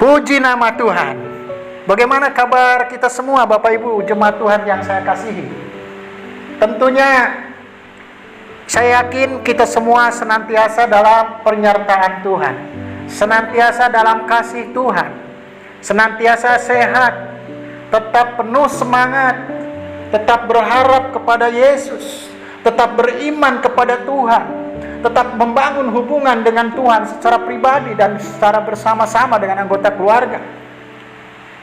Puji nama Tuhan. Bagaimana kabar kita semua Bapak Ibu jemaat Tuhan yang saya kasihi? Tentunya saya yakin kita semua senantiasa dalam penyertaan Tuhan, senantiasa dalam kasih Tuhan, senantiasa sehat, tetap penuh semangat, tetap berharap kepada Yesus, tetap beriman kepada Tuhan, tetap membangun hubungan dengan Tuhan secara pribadi dan secara bersama-sama dengan anggota keluarga.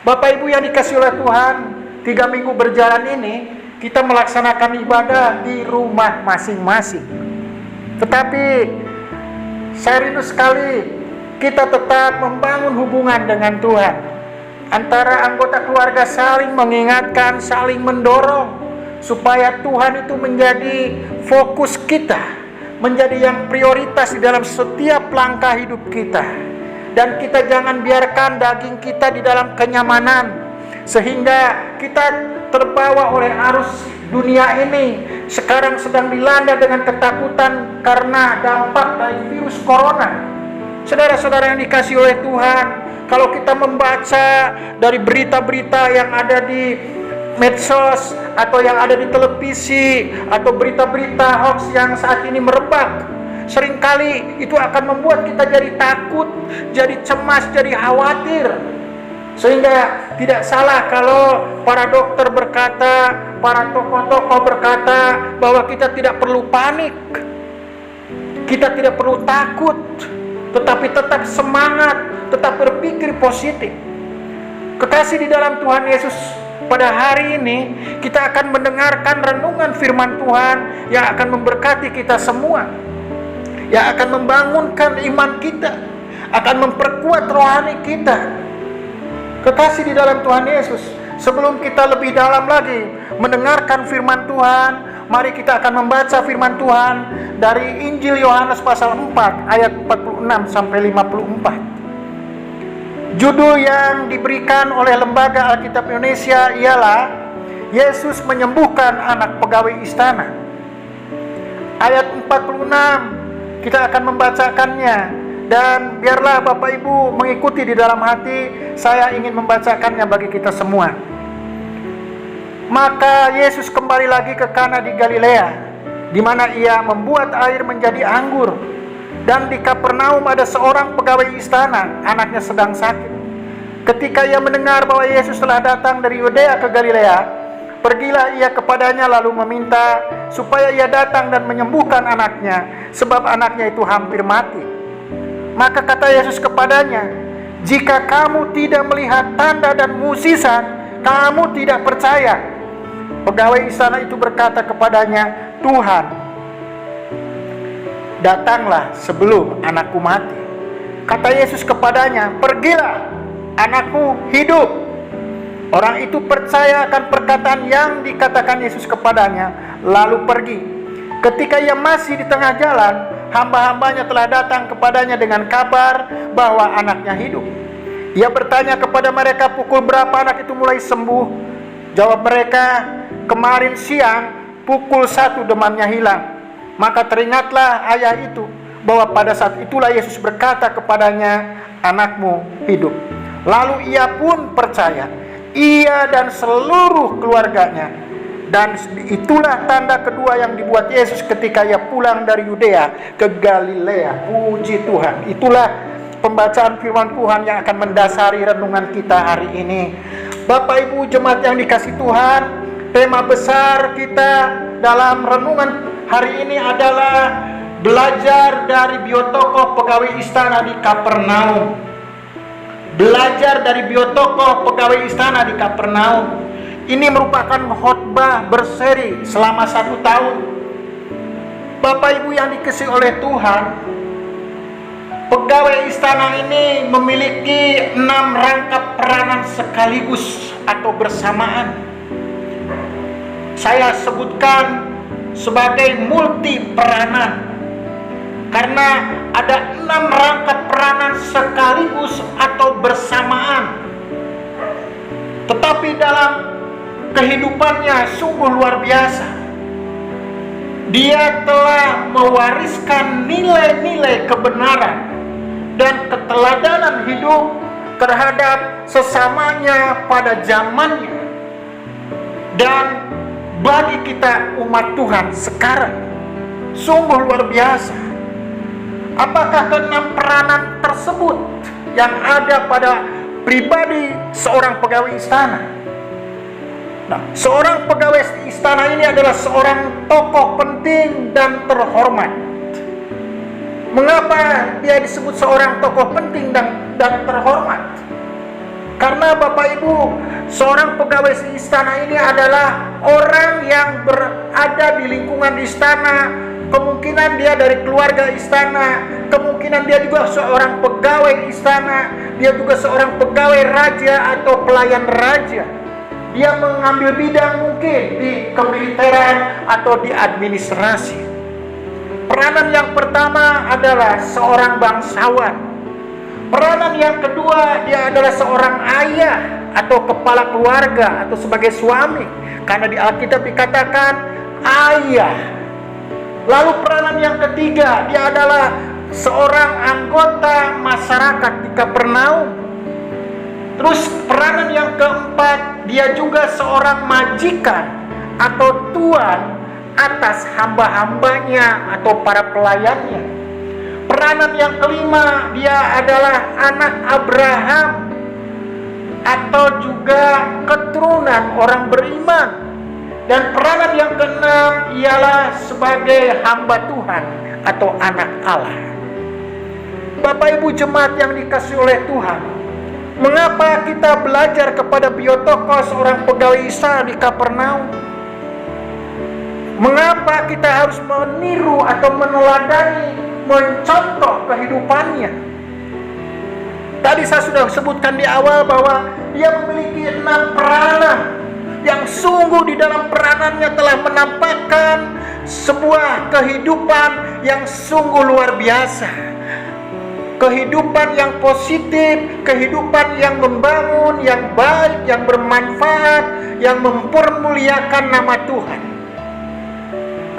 Bapak Ibu yang dikasihi oleh Tuhan, 3 minggu berjalan ini kita melaksanakan ibadah di rumah masing-masing. Tetapi saya rindu sekali kita tetap membangun hubungan dengan Tuhan. Antara anggota keluarga saling mengingatkan, saling mendorong supaya Tuhan itu menjadi fokus kita, menjadi yang prioritas di dalam setiap langkah hidup kita. Dan kita jangan biarkan daging kita di dalam kenyamanan sehingga kita terbawa oleh arus dunia ini. Sekarang sedang dilanda dengan ketakutan karena dampak dari virus corona. Saudara-saudara yang dikasihi oleh Tuhan, kalau kita membaca dari berita-berita yang ada di medsos atau yang ada di televisi atau berita-berita hoax yang saat ini merebak, seringkali itu akan membuat kita jadi takut, jadi cemas, jadi khawatir. Sehingga tidak salah kalau para dokter berkata, para tokoh-tokoh berkata bahwa kita tidak perlu panik, kita tidak perlu takut, tetapi tetap semangat, tetap berpikir positif. Kekasih di dalam Tuhan Yesus, pada hari ini kita akan mendengarkan renungan firman Tuhan yang akan memberkati kita semua, yang akan membangunkan iman kita, akan memperkuat rohani kita. Kekasih di dalam Tuhan Yesus, sebelum kita lebih dalam lagi mendengarkan firman Tuhan, mari kita akan membaca firman Tuhan dari Injil Yohanes pasal 4 ayat 46 sampai 54. Judul yang diberikan oleh Lembaga Alkitab Indonesia ialah Yesus menyembuhkan anak pegawai istana. Ayat 46 kita akan membacakannya, dan biarlah Bapak Ibu mengikuti di dalam hati. Saya ingin membacakannya bagi kita semua. Maka Yesus kembali lagi ke Kana di Galilea, di mana ia membuat air menjadi anggur. Dan di Kapernaum ada seorang pegawai istana, anaknya sedang sakit. Ketika ia mendengar bahwa Yesus telah datang dari Yudea ke Galilea, pergilah ia kepadanya lalu meminta supaya ia datang dan menyembuhkan anaknya, sebab anaknya itu hampir mati. Maka kata Yesus kepadanya, "Jika kamu tidak melihat tanda dan mukjizat, kamu tidak percaya." Pegawai istana itu berkata kepadanya, "Tuhan, datanglah sebelum anakku mati." Kata Yesus kepadanya, "Pergilah, anakmu hidup." Orang itu percaya akan perkataan yang dikatakan Yesus kepadanya, lalu pergi. Ketika ia masih di tengah jalan, hamba-hambanya telah datang kepadanya dengan kabar bahwa anaknya hidup. Ia bertanya kepada mereka, "Pukul berapa anak itu mulai sembuh?" Jawab mereka, "Kemarin siang pukul 1 demamnya hilang." Maka teringatlah ayah itu bahwa pada saat itulah Yesus berkata kepadanya, "Anakmu hidup." Lalu ia pun percaya, ia dan seluruh keluarganya. Dan itulah tanda kedua yang dibuat Yesus ketika ia pulang dari Yudea ke Galilea. Puji Tuhan. Itulah pembacaan firman Tuhan yang akan mendasari renungan kita hari ini. Bapak Ibu jemaat yang dikasihi Tuhan, tema besar kita dalam renungan hari ini adalah belajar dari biotokoh pegawai istana di Kapernaum. Belajar dari biotokoh pegawai istana di Kapernaum. Ini merupakan khotbah berseri selama 1 tahun. Bapak Ibu yang dikasihi oleh Tuhan, pegawai istana ini memiliki 6 rangkap peranan sekaligus atau bersamaan. Saya sebutkan sebagai multi peranan karena ada 6 rangkap peranan sekaligus atau bersamaan. Tetapi dalam kehidupannya sungguh luar biasa. Dia telah mewariskan nilai-nilai kebenaran dan keteladanan hidup terhadap sesamanya pada zamannya. Dan bagi kita umat Tuhan sekarang, sungguh luar biasa. Apakah keenam peranan tersebut yang ada pada pribadi seorang pegawai istana? Nah, seorang pegawai istana ini adalah seorang tokoh penting dan terhormat. Mengapa dia disebut seorang tokoh penting dan terhormat? Karena Bapak Ibu, seorang pegawai istana ini adalah orang yang berada di lingkungan istana. Kemungkinan dia dari keluarga istana, kemungkinan dia juga seorang pegawai istana, dia juga seorang pegawai raja atau pelayan raja. Dia mengambil bidang mungkin di kemiliteran atau di administrasi. Peranan yang pertama adalah seorang bangsawan. Peranan yang kedua, dia adalah seorang ayah atau kepala keluarga atau sebagai suami. Karena di Alkitab dikatakan ayah. Lalu peranan yang ketiga, dia adalah seorang anggota masyarakat di Kapernaum. Terus peranan yang keempat, dia juga seorang majikan atau tuan atas hamba-hambanya atau para pelayannya. Peranan yang kelima, dia adalah anak Abraham atau juga keturunan orang beriman. Dan peranan yang keenam ialah sebagai hamba Tuhan atau anak Allah. Bapak Ibu jemaat yang dikasihi oleh Tuhan, mengapa kita belajar kepada biotoko seorang pegawai istana di Kapernaum? Mengapa kita harus meniru atau meneladani, mencontoh kehidupannya? Tadi saya sudah sebutkan di awal bahwa dia memiliki 6 peranan yang sungguh di dalam peranannya telah menampakkan sebuah kehidupan yang sungguh luar biasa. Kehidupan yang positif, kehidupan yang membangun, yang baik, yang bermanfaat, yang mempermuliakan nama Tuhan.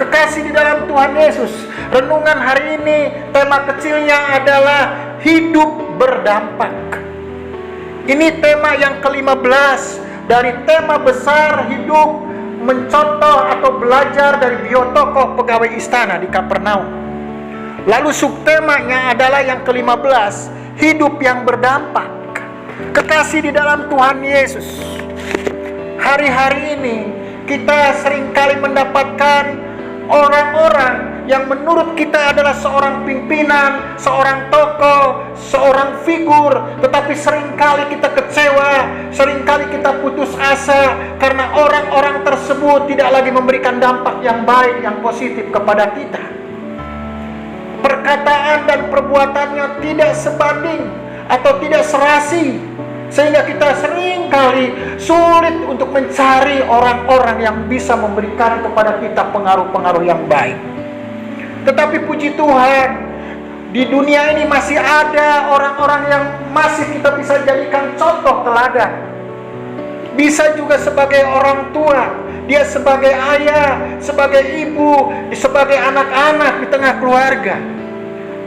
Kekasih di dalam Tuhan Yesus, renungan hari ini tema kecilnya adalah hidup berdampak. Ini tema yang ke-15 dari tema besar hidup mencontoh atau belajar dari biotokoh pegawai istana di Kapernaum. Lalu subtemanya adalah yang ke-15, hidup yang berdampak. Kekasih di dalam Tuhan Yesus, hari-hari ini kita seringkali mendapatkan orang-orang yang menurut kita adalah seorang pimpinan, seorang tokoh, seorang figur, tetapi seringkali kita kecewa, seringkali kita putus asa karena orang-orang tersebut tidak lagi memberikan dampak yang baik, yang positif kepada kita. Perkataan dan perbuatannya tidak sebanding atau tidak serasi, sehingga kita seringkali sulit untuk mencari orang-orang yang bisa memberikan kepada kita pengaruh-pengaruh yang baik. Tetapi puji Tuhan, di dunia ini masih ada orang-orang yang masih kita bisa jadikan contoh teladan. Bisa juga sebagai orang tua, dia sebagai ayah, sebagai ibu, sebagai anak-anak di tengah keluarga.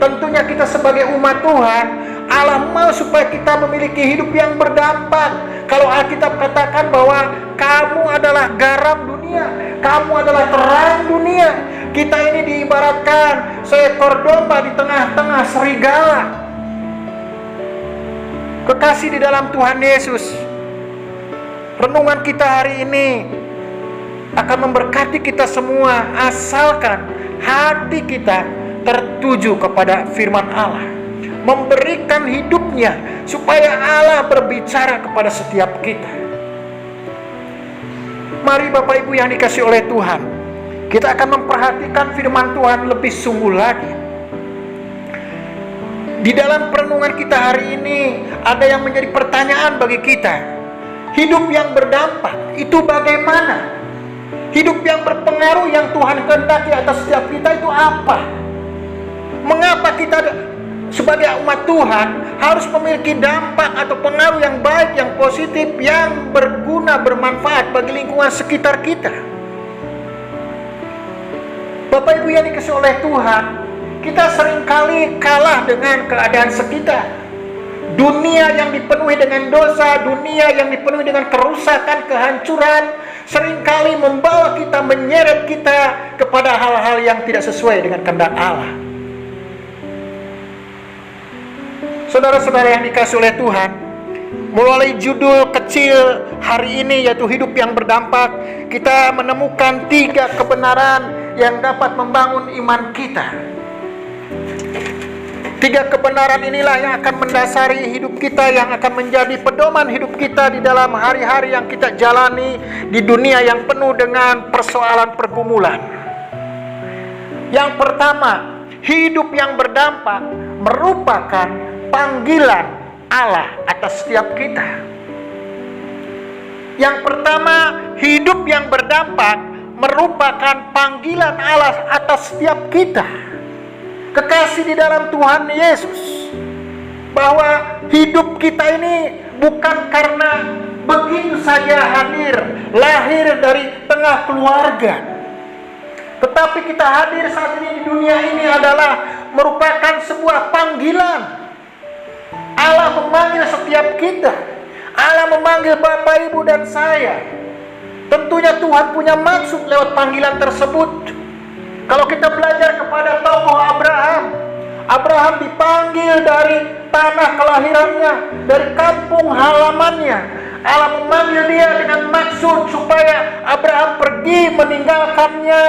Tentunya kita sebagai umat Tuhan, Allah mau supaya kita memiliki hidup yang berdampak. Kalau Alkitab katakan bahwa kamu adalah garam dunia, kamu adalah terang dunia. Kita ini diibaratkan seekor domba di tengah-tengah serigala. Kekasih di dalam Tuhan Yesus, renungan kita hari ini akan memberkati kita semua asalkan hati kita tertuju kepada firman Allah, memberikan hidupnya supaya Allah berbicara kepada setiap kita. Mari Bapak Ibu yang dikasihi oleh Tuhan, kita akan memperhatikan firman Tuhan lebih sungguh lagi. Di dalam perenungan kita hari ini ada yang menjadi pertanyaan bagi kita. Hidup yang berdampak itu bagaimana? Hidup yang berpengaruh yang Tuhan kehendaki atas setiap kita itu apa? Mengapa kita sebagai umat Tuhan harus memiliki dampak atau pengaruh yang baik, yang positif, yang berguna, bermanfaat bagi lingkungan sekitar kita? Bapak Ibu yang dikasihi oleh Tuhan, kita seringkali kalah dengan keadaan sekitar. Dunia yang dipenuhi dengan dosa, dunia yang dipenuhi dengan kerusakan, kehancuran, seringkali membawa kita, menyeret kita kepada hal-hal yang tidak sesuai dengan kehendak Allah. Saudara-saudara yang dikasihi oleh Tuhan, melalui judul kecil hari ini yaitu hidup yang berdampak, kita menemukan 3 kebenaran yang dapat membangun iman kita. 3 kebenaran inilah yang akan mendasari hidup kita, yang akan menjadi pedoman hidup kita di dalam hari-hari yang kita jalani di dunia yang penuh dengan persoalan pergumulan. Yang pertama, hidup yang berdampak merupakan panggilan Allah atas setiap kita. Yang pertama, hidup yang berdampak merupakan panggilan Allah atas setiap kita. Kekasih di dalam Tuhan Yesus, bahwa hidup kita ini bukan karena begitu saja lahir dari tengah keluarga, tetapi kita hadir saat ini di dunia ini adalah merupakan sebuah panggilan. Allah memanggil setiap kita. Allah memanggil Bapak, Ibu, dan saya. Tentunya Tuhan punya maksud lewat panggilan tersebut. Kalau kita belajar kepada tokoh Abraham dipanggil dari tanah kelahirannya, dari kampung halamannya. Allah memanggil dia dengan maksud supaya Abraham pergi meninggalkannya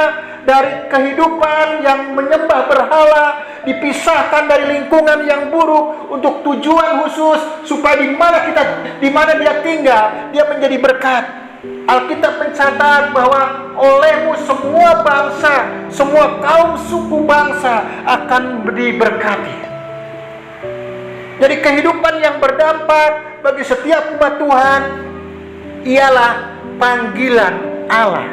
dari kehidupan yang menyembah berhala, dipisahkan dari lingkungan yang buruk untuk tujuan khusus supaya di mana dia tinggal, dia menjadi berkat. Alkitab mencatat bahwa olehmu semua bangsa, semua kaum suku bangsa akan diberkati. Jadi kehidupan yang berdampak bagi setiap umat Tuhan ialah panggilan Allah.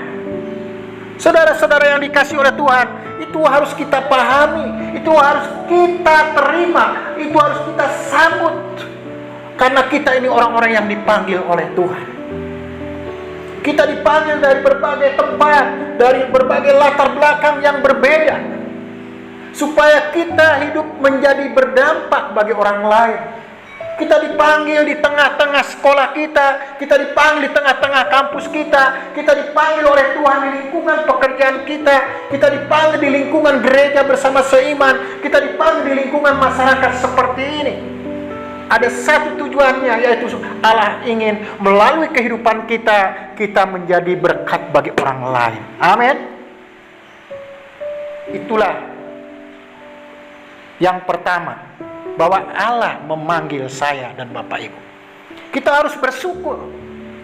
Saudara-saudara yang dikasihi oleh Tuhan, itu harus kita pahami, itu harus kita terima, itu harus kita sambut. Karena kita ini orang-orang yang dipanggil oleh Tuhan. Kita dipanggil dari berbagai tempat, dari berbagai latar belakang yang berbeda, supaya kita hidup menjadi berdampak bagi orang lain. Kita dipanggil di tengah-tengah sekolah kita dipanggil di tengah-tengah kampus kita dipanggil oleh Tuhan di lingkungan pekerjaan kita dipanggil di lingkungan gereja bersama seiman, kita dipanggil di lingkungan masyarakat seperti ini. Ada satu tujuannya, yaitu Allah ingin melalui kehidupan kita menjadi berkat bagi orang lain. Amin. Itulah yang pertama, bahwa Allah memanggil saya dan Bapak Ibu. Kita harus bersyukur,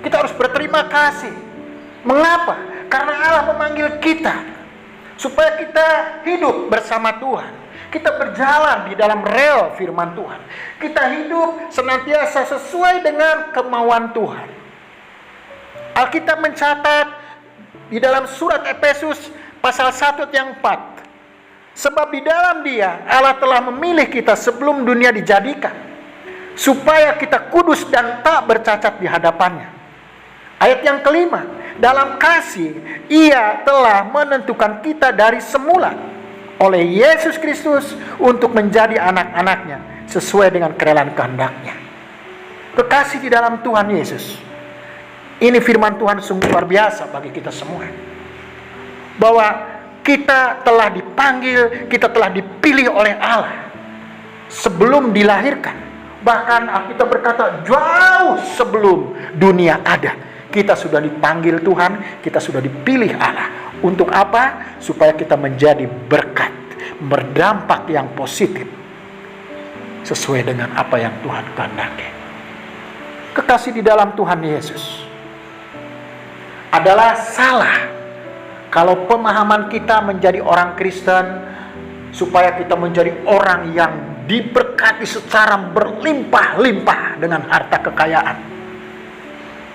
kita harus berterima kasih. Mengapa? Karena Allah memanggil kita supaya kita hidup bersama Tuhan. Kita berjalan di dalam rel firman Tuhan. Kita hidup senantiasa sesuai dengan kemauan Tuhan. Alkitab mencatat di dalam surat Efesus pasal 1 ayat 4. Sebab di dalam Dia Allah telah memilih kita sebelum dunia dijadikan, supaya kita kudus dan tak bercacat di hadapannya. Ayat yang kelima, dalam kasih Ia telah menentukan kita dari semula oleh Yesus Kristus untuk menjadi anak-anaknya sesuai dengan kerelaan kehendak-Nya. Kekasih di dalam Tuhan Yesus, ini firman Tuhan sungguh luar biasa bagi kita semua, bahwa kita telah dipanggil, kita telah dipilih oleh Allah sebelum dilahirkan. Bahkan Alkitab berkata jauh sebelum dunia ada, kita sudah dipanggil Tuhan, kita sudah dipilih Allah. Untuk apa? Supaya kita menjadi berkat, berdampak yang positif sesuai dengan apa yang Tuhan kehendaki. Kekasih di dalam Tuhan Yesus, adalah salah kalau pemahaman kita menjadi orang Kristen supaya kita menjadi orang yang diberkati secara berlimpah-limpah dengan harta kekayaan.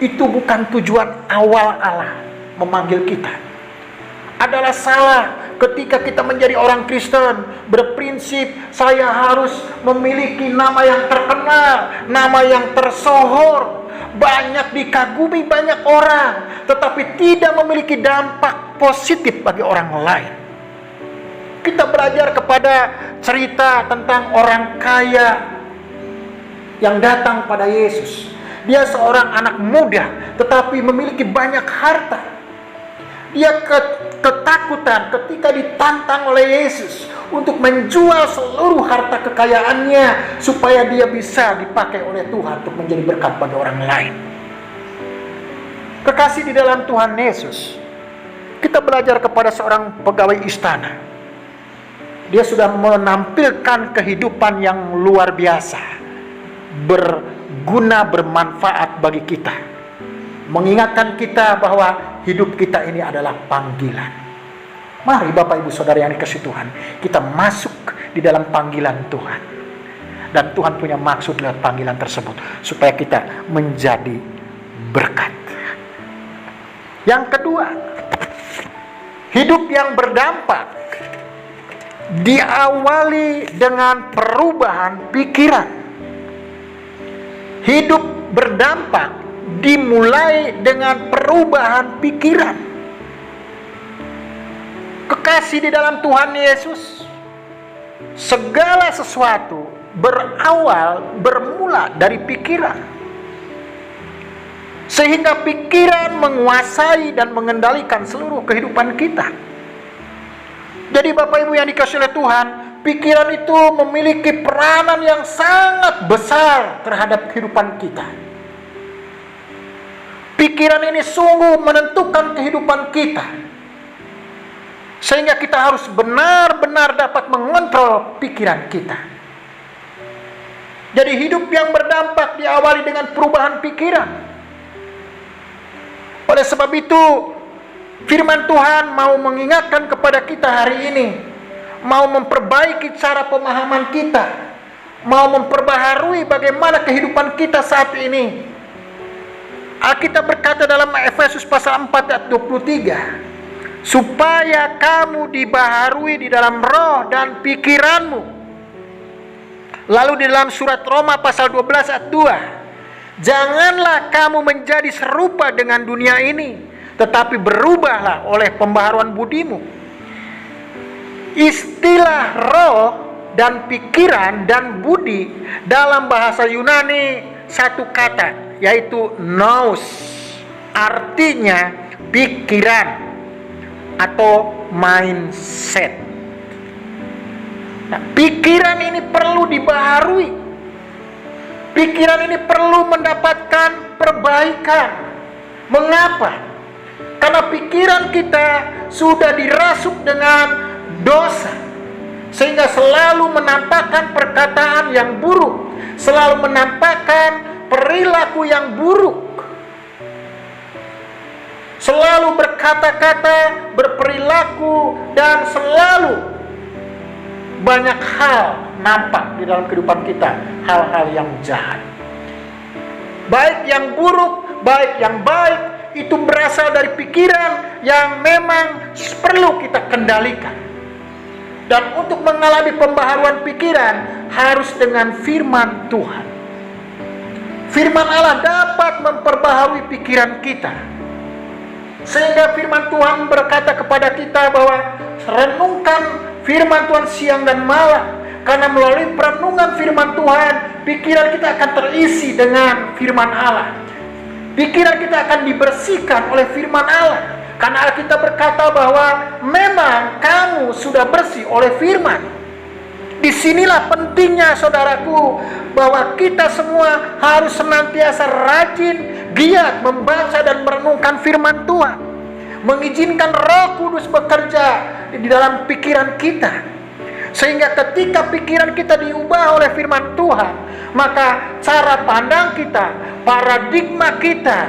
Itu bukan tujuan awal Allah memanggil kita. Adalah salah ketika kita menjadi orang Kristen berprinsip saya harus memiliki nama yang terkenal, nama yang tersohor, banyak dikagumi banyak orang, tetapi tidak memiliki dampak positif bagi orang lain. Kita belajar kepada cerita tentang orang kaya yang datang pada Yesus. Dia seorang anak muda tetapi memiliki banyak harta. Dia ketakutan ketika ditantang oleh Yesus untuk menjual seluruh harta kekayaannya supaya dia bisa dipakai oleh Tuhan untuk menjadi berkat bagi orang lain. Kekasih di dalam Tuhan Yesus, kita belajar kepada seorang pegawai istana. Dia sudah menampilkan kehidupan yang luar biasa, berguna, bermanfaat bagi kita, mengingatkan kita bahwa hidup kita ini adalah panggilan. Mari Bapak Ibu Saudara yang dikasihi Tuhan, kita masuk di dalam panggilan Tuhan. Dan Tuhan punya maksud lewat panggilan tersebut supaya kita menjadi berkat. Yang kedua, hidup yang berdampak diawali dengan perubahan pikiran. Hidup berdampak dimulai dengan perubahan pikiran. Kekasih di dalam Tuhan Yesus, segala sesuatu bermula dari pikiran. Sehingga pikiran menguasai dan mengendalikan seluruh kehidupan kita. Jadi Bapak Ibu yang dikasihi oleh Tuhan, pikiran itu memiliki peranan yang sangat besar terhadap kehidupan kita. Pikiran ini sungguh menentukan kehidupan kita. Sehingga kita harus benar-benar dapat mengontrol pikiran kita. Jadi hidup yang berdampak diawali dengan perubahan pikiran. Oleh sebab itu, firman Tuhan mau mengingatkan kepada kita hari ini, mau memperbaiki cara pemahaman kita, mau memperbaharui bagaimana kehidupan kita saat ini. Alkitab berkata dalam Efesus pasal 4 ayat 23, supaya kamu dibaharui di dalam roh dan pikiranmu. Lalu di dalam surat Roma pasal 12 ayat 2, janganlah kamu menjadi serupa dengan dunia ini, tetapi berubahlah oleh pembaharuan budimu. Istilah roh dan pikiran dan budi dalam bahasa Yunani satu kata, yaitu nous, artinya pikiran atau mindset. Nah, pikiran ini perlu dibaharui. Pikiran ini perlu mendapatkan perbaikan. Mengapa? Karena pikiran kita sudah dirasuk dengan dosa, sehingga selalu menampakkan perkataan yang buruk, selalu menampakkan perilaku yang buruk, selalu berkata-kata, berperilaku, dan selalu banyak hal nampak di dalam kehidupan kita, hal-hal yang jahat. Baik yang buruk, baik yang baik, itu berasal dari pikiran yang memang perlu kita kendalikan. Dan untuk mengalami pembaharuan pikiran harus dengan firman Tuhan. Firman Allah dapat memperbaharui pikiran kita. Sehingga firman Tuhan berkata kepada kita bahwa renungkan firman Tuhan siang dan malam. Karena melalui perenungan firman Tuhan, pikiran kita akan terisi dengan firman Allah. Pikiran kita akan dibersihkan oleh firman Allah. Karena Alkitab berkata bahwa memang kamu sudah bersih oleh firman. Disinilah pentingnya saudaraku, bahwa kita semua harus senantiasa rajin, giat membaca dan merenungkan firman Tuhan. Mengizinkan Roh Kudus bekerja di dalam pikiran kita. Sehingga ketika pikiran kita diubah oleh firman Tuhan, maka cara pandang kita, paradigma kita,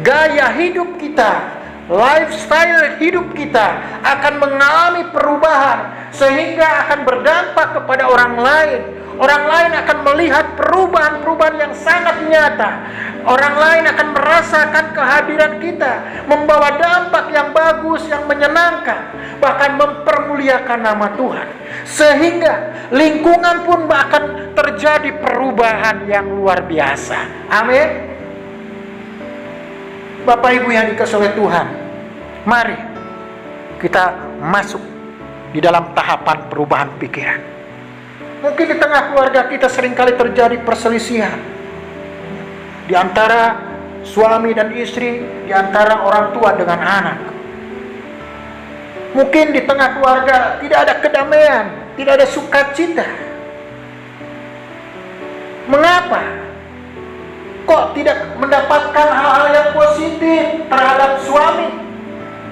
gaya hidup kita, lifestyle hidup kita akan mengalami perubahan, sehingga akan berdampak kepada orang lain. Orang lain akan melihat perubahan-perubahan yang sangat nyata. Orang lain akan merasakan kehadiran kita, membawa dampak yang bagus, yang menyenangkan, bahkan mempermuliakan nama Tuhan. Sehingga lingkungan pun akan terjadi perubahan yang luar biasa. Amin. Bapak Ibu yang dikasihi oleh Tuhan, mari kita masuk di dalam tahapan perubahan pikiran. Mungkin di tengah keluarga kita seringkali terjadi perselisihan di antara suami dan istri, di antara orang tua dengan anak. Mungkin di tengah keluarga tidak ada kedamaian, tidak ada sukacita. Mengapa? Kok tidak mendapatkan hal-hal yang positif terhadap suami?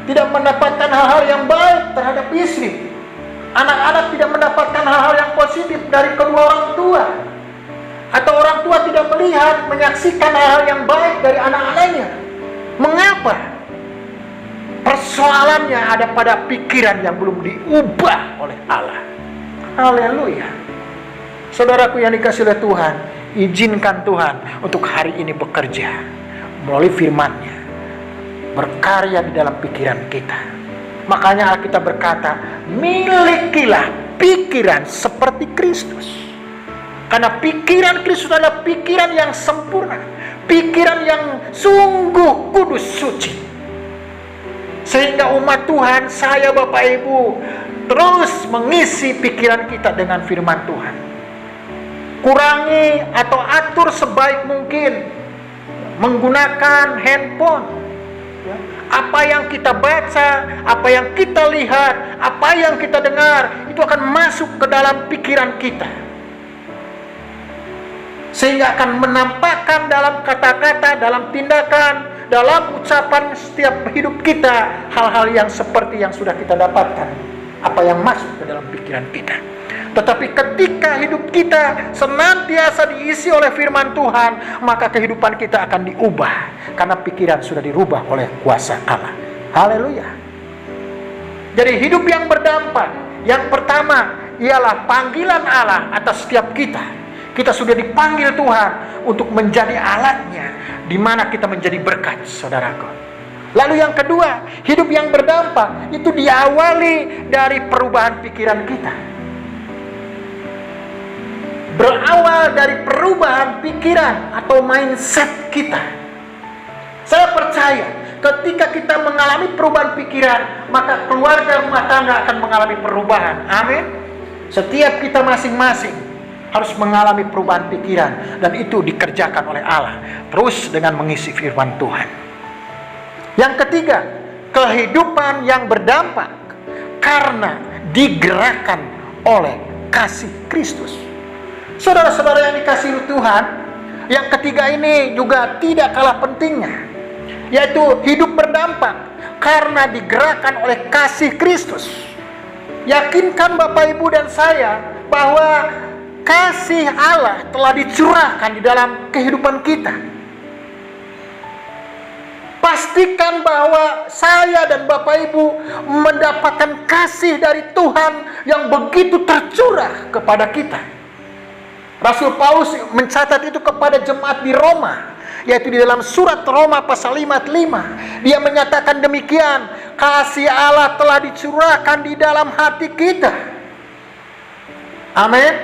Tidak mendapatkan hal-hal yang baik terhadap istri? Anak-anak tidak mendapatkan hal-hal yang positif dari kedua orang tua? Atau orang tua tidak melihat, menyaksikan hal-hal yang baik dari anak-anaknya? Mengapa? Persoalannya ada pada pikiran yang belum diubah oleh Allah. Haleluya. Saudaraku yang dikasihi oleh Tuhan, izinkan Tuhan untuk hari ini bekerja melalui firman-Nya, berkarya di dalam pikiran kita. Makanya Alkitab berkata, milikilah pikiran seperti Kristus. Karena pikiran Kristus adalah pikiran yang sempurna, pikiran yang sungguh kudus suci. Sehingga umat Tuhan, saya Bapak Ibu, terus mengisi pikiran kita dengan firman Tuhan. Kurangi atau atur sebaik mungkin menggunakan handphone. Apa yang kita baca, apa yang kita lihat, apa yang kita dengar, itu akan masuk ke dalam pikiran kita. Sehingga akan menampakkan dalam kata-kata, dalam tindakan, dalam ucapan setiap hidup kita hal-hal yang seperti yang sudah kita dapatkan, apa yang masuk ke dalam pikiran kita. Tetapi ketika hidup kita senantiasa diisi oleh firman Tuhan, maka kehidupan kita akan diubah, karena pikiran sudah dirubah oleh kuasa Allah. Haleluya. Jadi hidup yang berdampak, yang pertama ialah panggilan Allah atas setiap kita. Kita sudah dipanggil Tuhan untuk menjadi alatnya, di mana kita menjadi berkat, saudaraku. Lalu yang kedua, hidup yang berdampak itu diawali dari perubahan pikiran kita. Berawal dari perubahan pikiran atau mindset kita. Saya percaya ketika kita mengalami perubahan pikiran, maka keluarga rumah tangga akan mengalami perubahan. Amin. Setiap kita masing-masing harus mengalami perubahan pikiran, dan itu dikerjakan oleh Allah terus dengan mengisi firman Tuhan. Yang ketiga, kehidupan yang berdampak karena digerakkan oleh kasih Kristus. Saudara-saudara yang dikasihi Tuhan, yang ketiga ini juga tidak kalah pentingnya, yaitu hidup berdampak karena digerakkan oleh kasih Kristus. Yakinkan Bapak Ibu dan saya bahwa kasih Allah telah dicurahkan di dalam kehidupan kita. Pastikan bahwa saya dan Bapak Ibu mendapatkan kasih dari Tuhan yang begitu tercurah kepada kita. Rasul Paulus mencatat itu kepada jemaat di Roma, yaitu di dalam surat Roma pasal 5 ayat 5. Dia menyatakan demikian, kasih Allah telah dicurahkan di dalam hati kita. Amin.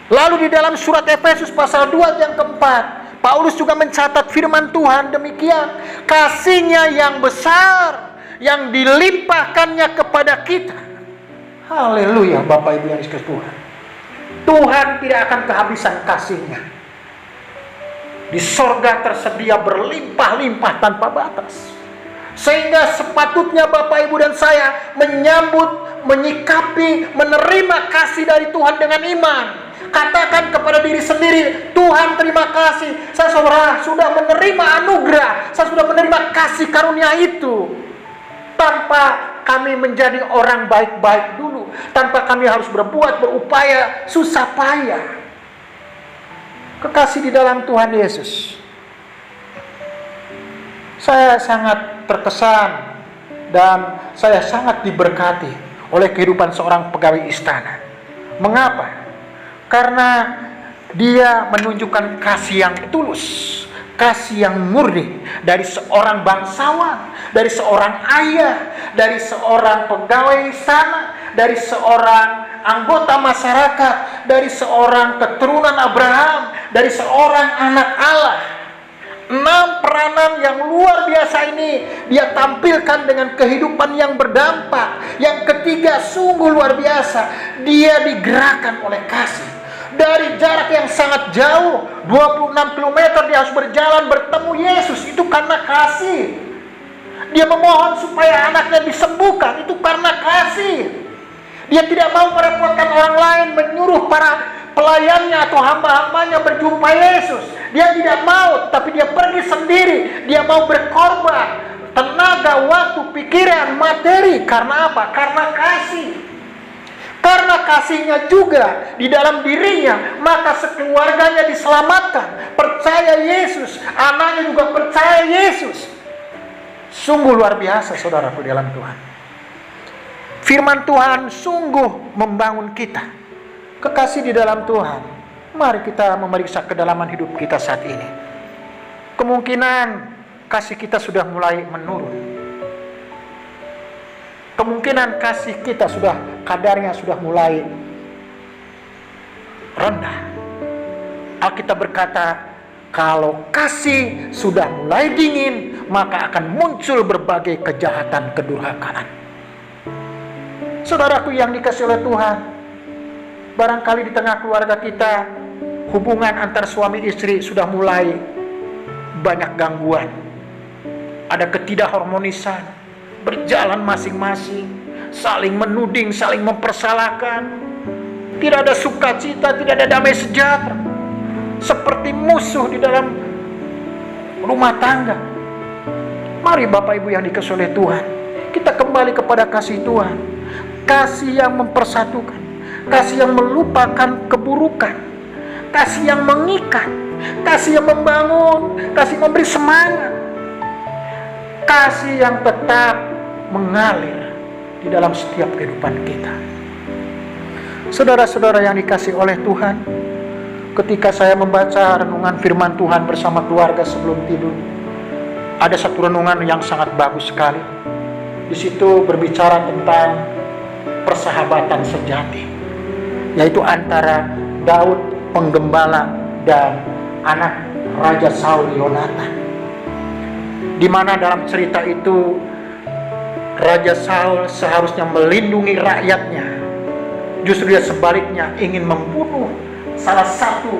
Lalu di dalam surat Efesus pasal 2 ayat yang keempat, Paulus juga mencatat firman Tuhan demikian, kasih-Nya yang besar yang dilimpahkannya kepada kita. Haleluya, Bapak Ibu yang dikasihi Tuhan. Tuhan tidak akan kehabisan kasih-Nya. Di sorga tersedia berlimpah-limpah tanpa batas. Sehingga sepatutnya Bapak Ibu dan saya menyambut, menyikapi, menerima kasih dari Tuhan dengan iman. Katakan kepada diri sendiri, Tuhan terima kasih, saya sudah menerima anugerah, saya sudah menerima kasih karunia itu. Tanpa kami menjadi orang baik-baik dulu, tanpa kami harus berupaya, susah payah. Kekasih di dalam Tuhan Yesus, saya sangat terkesan dan saya sangat diberkati oleh kehidupan seorang pegawai istana. Mengapa? Karena dia menunjukkan kasih yang tulus, kasih yang murni dari seorang bangsawan, dari seorang ayah, dari seorang pegawai istana, dari seorang anggota masyarakat, dari seorang keturunan Abraham, dari seorang anak Allah. 6 peranan yang luar biasa ini dia tampilkan dengan kehidupan yang berdampak. Yang ketiga sungguh luar biasa, dia digerakkan oleh kasih. Dari jarak yang sangat jauh, 26 km dia harus berjalan bertemu Yesus, itu karena kasih. Dia memohon supaya anaknya disembuhkan, itu karena kasih. Dia tidak mau merepotkan orang lain, menyuruh para pelayannya atau hamba-hambanya berjumpa Yesus. Dia tidak mau, tapi dia pergi sendiri. Dia mau berkorban tenaga, waktu, pikiran, materi. Karena apa? Karena kasih. Karena kasihnya juga di dalam dirinya, maka sekeluarganya diselamatkan. Percaya Yesus, anaknya juga percaya Yesus. Sungguh luar biasa saudaraku di dalam Tuhan. Firman Tuhan sungguh membangun kita. Kekasih di dalam Tuhan, mari kita memeriksa kedalaman hidup kita saat ini. Kemungkinan kasih kita sudah mulai menurun. Kemungkinan kasih kita kadarnya sudah mulai rendah. Alkitab berkata, kalau kasih sudah mulai dingin, maka akan muncul berbagai kejahatan, kedurhakaan. Saudaraku yang dikasihi oleh Tuhan, barangkali di tengah keluarga kita, hubungan antar suami istri sudah mulai banyak gangguan. Ada ketidakharmonisan, berjalan masing-masing, saling menuding, saling mempersalahkan. Tidak ada sukacita, tidak ada damai sejahtera. Seperti musuh di dalam rumah tangga. Mari Bapak Ibu yang dikasihi oleh Tuhan, kita kembali kepada kasih Tuhan. Kasih yang mempersatukan, kasih yang melupakan keburukan, kasih yang mengikat, kasih yang membangun, kasih yang memberi semangat, kasih yang tetap mengalir di dalam setiap kehidupan kita. Saudara-saudara yang dikasihi oleh Tuhan, ketika saya membaca renungan firman Tuhan bersama keluarga sebelum tidur, ada satu renungan yang sangat bagus sekali. Di situ berbicara tentang persahabatan sejati, yaitu antara Daud penggembala dan anak Raja Saul, Yonatan. Di mana dalam cerita itu Raja Saul seharusnya melindungi rakyatnya, justru dia sebaliknya ingin membunuh salah satu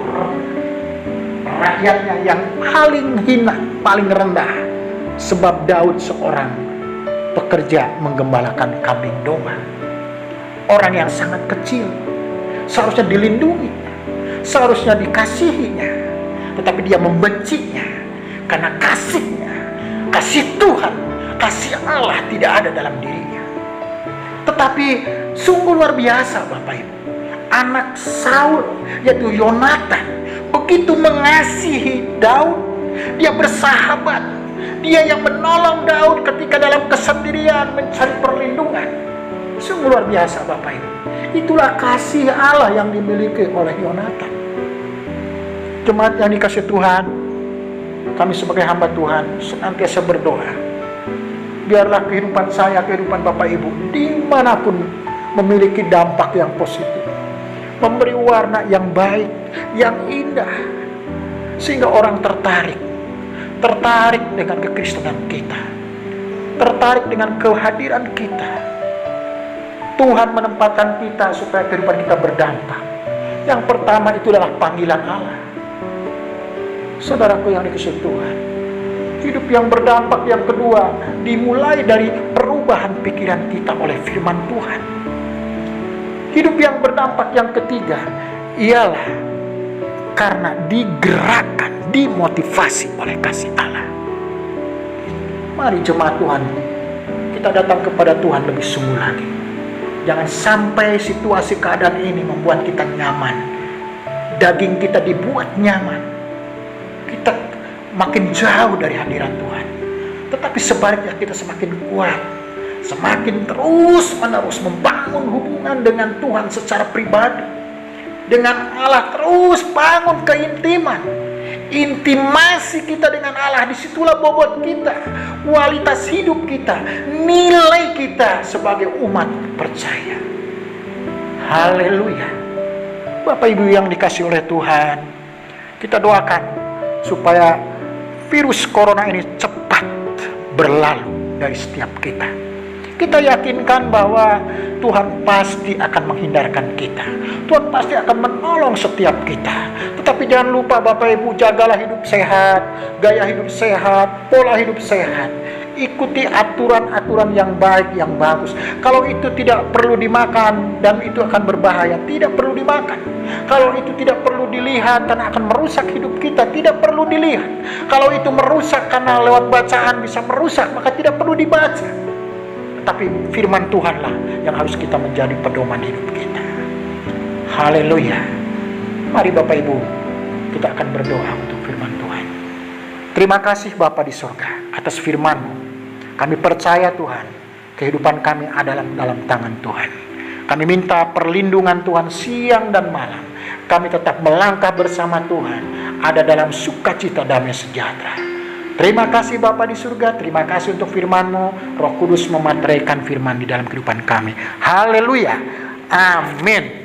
rakyatnya yang paling hina, paling rendah. Sebab Daud seorang pekerja menggembalakan kambing domba. Orang yang sangat kecil, seharusnya dilindungi, seharusnya dikasihinya, tetapi dia membencinya karena kasihnya, kasih Tuhan, kasih Allah tidak ada dalam dirinya. Tetapi sungguh luar biasa Bapak Ibu, anak Saul yaitu Yonatan begitu mengasihi Daud. Dia bersahabat, dia yang menolong Daud ketika dalam kesendirian mencari perlindungan. Sungguh luar biasa Bapak Ibu. Itulah kasih Allah yang dimiliki oleh Yonatan. Jemaat yang dikasihi Tuhan, kami sebagai hamba Tuhan senantiasa berdoa, biarlah kehidupan saya, kehidupan Bapak Ibu dimanapun memiliki dampak yang positif, memberi warna yang baik, yang indah, sehingga orang tertarik dengan kekristenan kita, tertarik dengan kehadiran kita. Tuhan menempatkan kita supaya kehidupan kita berdampak. Yang pertama itu adalah panggilan Allah. Saudaraku yang dikasihi Tuhan, hidup yang berdampak yang kedua dimulai dari perubahan pikiran kita oleh firman Tuhan. Hidup yang berdampak yang ketiga ialah karena digerakkan, dimotivasi oleh kasih Allah. Mari jemaat Tuhan, kita datang kepada Tuhan lebih sungguh lagi. Jangan sampai situasi keadaan ini membuat kita nyaman, daging kita dibuat nyaman, kita makin jauh dari hadirat Tuhan. Tetapi sebaliknya kita semakin kuat, semakin terus-menerus membangun hubungan dengan Tuhan secara pribadi, dengan Allah, terus bangun keintiman. Intimasi kita dengan Allah, disitulah bobot kita, kualitas hidup kita, nilai kita sebagai umat percaya. Haleluya. Bapak Ibu yang dikasihi oleh Tuhan, kita doakan supaya virus corona ini cepat berlalu dari setiap kita. Kita yakinkan bahwa Tuhan pasti akan menghindarkan kita. Tuhan pasti akan menolong setiap kita. Tetapi jangan lupa Bapak Ibu, jagalah hidup sehat, gaya hidup sehat, pola hidup sehat. Ikuti aturan-aturan yang baik, yang bagus. Kalau itu tidak perlu dimakan dan itu akan berbahaya, tidak perlu dimakan. Kalau itu tidak perlu dilihat karena akan merusak hidup kita, tidak perlu dilihat. Kalau itu merusak karena lewat bacaan bisa merusak, maka tidak perlu dibaca. Tapi firman Tuhanlah yang harus kita menjadi pedoman hidup kita. Haleluya. Mari Bapak Ibu, kita akan berdoa untuk firman Tuhan. Terima kasih Bapa di surga atas firman-Mu. Kami percaya Tuhan, kehidupan kami adalah dalam tangan Tuhan. Kami minta perlindungan Tuhan siang dan malam. Kami tetap melangkah bersama Tuhan, ada dalam sukacita damai sejahtera. Terima kasih Bapa di surga, terima kasih untuk firman-Mu. Roh Kudus memateraikan firman di dalam kehidupan kami. Haleluya. Amin.